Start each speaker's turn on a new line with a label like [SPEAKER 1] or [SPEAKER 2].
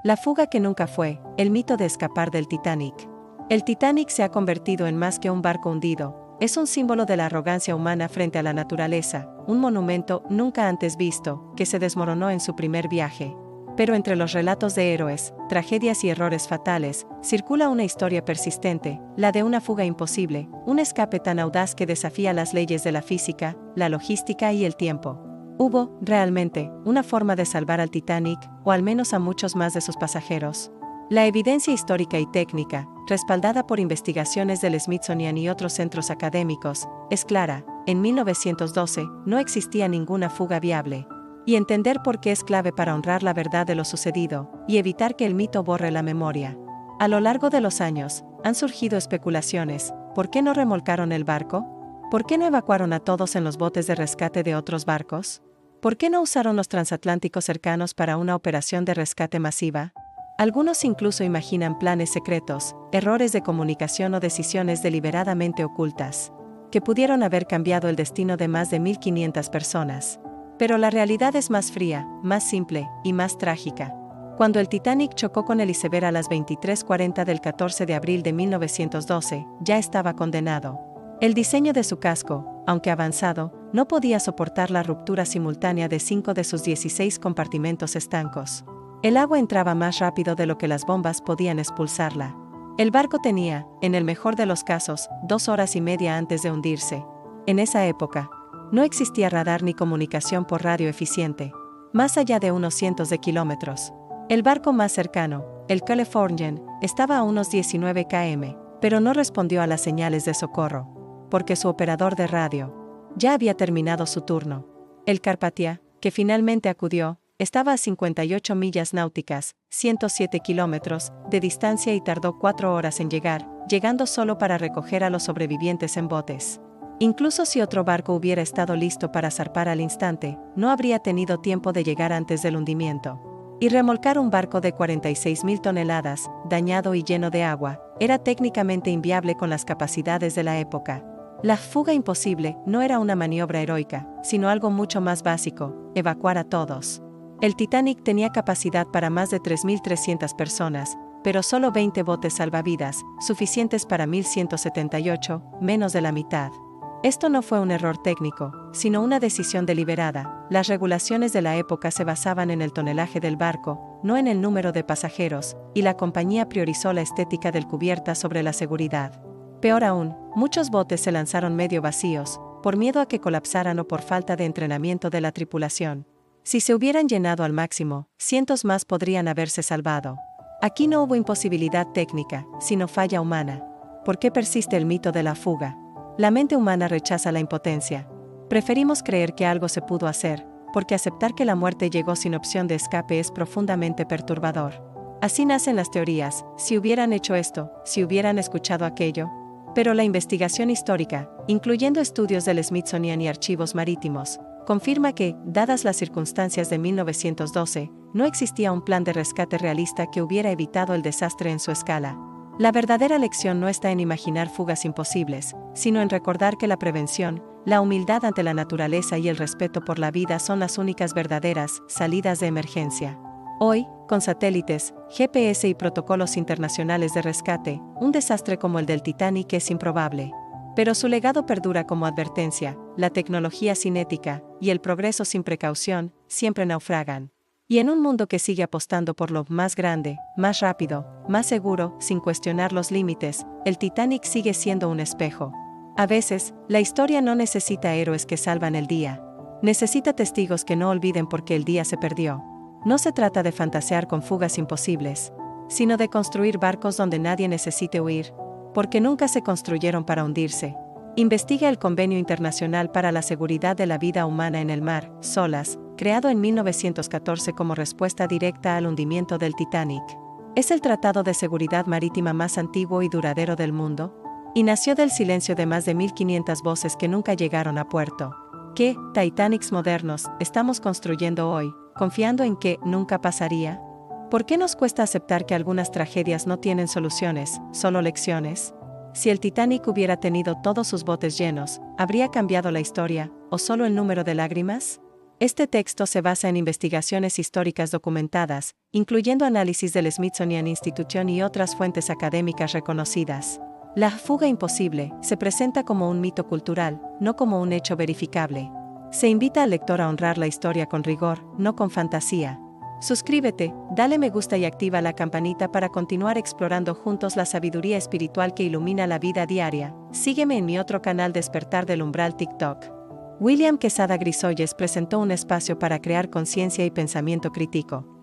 [SPEAKER 1] La fuga que nunca fue, el mito de escapar del Titanic. El Titanic se ha convertido en más que un barco hundido, es un símbolo de la arrogancia humana frente a la naturaleza, un monumento nunca antes visto, que se desmoronó en su primer viaje. Pero entre los relatos de héroes, tragedias y errores fatales, circula una historia persistente, la de una fuga imposible, un escape tan audaz que desafía las leyes de la física, la logística y el tiempo. ¿Hubo, realmente, una forma de salvar al Titanic, o al menos a muchos más de sus pasajeros? La evidencia histórica y técnica, respaldada por investigaciones del Smithsonian y otros centros académicos, es clara: en 1912 no existía ninguna fuga viable. Y entender por qué es clave para honrar la verdad de lo sucedido, y evitar que el mito borre la memoria. A lo largo de los años, han surgido especulaciones: ¿por qué no remolcaron el barco? ¿Por qué no evacuaron a todos en los botes de rescate de otros barcos? ¿Por qué no usaron los transatlánticos cercanos para una operación de rescate masiva? Algunos incluso imaginan planes secretos, errores de comunicación o decisiones deliberadamente ocultas, que pudieron haber cambiado el destino de más de 1.500 personas. Pero la realidad es más fría, más simple y más trágica. Cuando el Titanic chocó con el iceberg a las 23:40 del 14 de abril de 1912, ya estaba condenado. El diseño de su casco, aunque avanzado, no podía soportar la ruptura simultánea de 5 de sus 16 compartimentos estancos. El agua entraba más rápido de lo que las bombas podían expulsarla. El barco tenía, en el mejor de los casos, 2 horas y media antes de hundirse. En esa época, no existía radar ni comunicación por radio eficiente, más allá de unos cientos de kilómetros. El barco más cercano, el Californian, estaba a unos 19 km, pero no respondió a las señales de socorro, porque su operador de radio ya había terminado su turno. El Carpathia, que finalmente acudió, estaba a 58 millas náuticas, 107 kilómetros, de distancia y tardó 4 horas en llegar, llegando solo para recoger a los sobrevivientes en botes. Incluso si otro barco hubiera estado listo para zarpar al instante, no habría tenido tiempo de llegar antes del hundimiento. Y remolcar un barco de 46.000 toneladas, dañado y lleno de agua, era técnicamente inviable con las capacidades de la época. La fuga imposible no era una maniobra heroica, sino algo mucho más básico: evacuar a todos. El Titanic tenía capacidad para más de 3.300 personas, pero solo 20 botes salvavidas, suficientes para 1.178, menos de la mitad. Esto no fue un error técnico, sino una decisión deliberada. Las regulaciones de la época se basaban en el tonelaje del barco, no en el número de pasajeros, y la compañía priorizó la estética del cubierta sobre la seguridad. Peor aún, muchos botes se lanzaron medio vacíos, por miedo a que colapsaran o por falta de entrenamiento de la tripulación. Si se hubieran llenado al máximo, cientos más podrían haberse salvado. Aquí no hubo imposibilidad técnica, sino falla humana. ¿Por qué persiste el mito de la fuga? La mente humana rechaza la impotencia. Preferimos creer que algo se pudo hacer, porque aceptar que la muerte llegó sin opción de escape es profundamente perturbador. Así nacen las teorías: si hubieran hecho esto, si hubieran escuchado aquello. Pero la investigación histórica, incluyendo estudios del Smithsonian y archivos marítimos, confirma que, dadas las circunstancias de 1912, no existía un plan de rescate realista que hubiera evitado el desastre en su escala. La verdadera lección no está en imaginar fugas imposibles, sino en recordar que la prevención, la humildad ante la naturaleza y el respeto por la vida son las únicas verdaderas salidas de emergencia. Hoy, con satélites, GPS y protocolos internacionales de rescate, un desastre como el del Titanic es improbable. Pero su legado perdura como advertencia: la tecnología sin ética y el progreso sin precaución siempre naufragan. Y en un mundo que sigue apostando por lo más grande, más rápido, más seguro, sin cuestionar los límites, el Titanic sigue siendo un espejo. A veces, la historia no necesita héroes que salvan el día. Necesita testigos que no olviden por qué el día se perdió. No se trata de fantasear con fugas imposibles, sino de construir barcos donde nadie necesite huir, porque nunca se construyeron para hundirse. Investiga el Convenio Internacional para la Seguridad de la Vida Humana en el Mar, SOLAS, creado en 1914 como respuesta directa al hundimiento del Titanic. Es el tratado de seguridad marítima más antiguo y duradero del mundo, y nació del silencio de más de 1.500 voces que nunca llegaron a puerto. ¿Qué Titanics modernos estamos construyendo hoy, confiando en que nunca pasaría? ¿Por qué nos cuesta aceptar que algunas tragedias no tienen soluciones, solo lecciones? Si el Titanic hubiera tenido todos sus botes llenos, ¿habría cambiado la historia, o solo el número de lágrimas? Este texto se basa en investigaciones históricas documentadas, incluyendo análisis del Smithsonian Institution y otras fuentes académicas reconocidas. La fuga imposible se presenta como un mito cultural, no como un hecho verificable. Se invita al lector a honrar la historia con rigor, no con fantasía. Suscríbete, dale me gusta y activa la campanita para continuar explorando juntos la sabiduría espiritual que ilumina la vida diaria. Sígueme en mi otro canal Despertar del Umbral TikTok. William Quesada Grisolles presentó un espacio para crear conciencia y pensamiento crítico.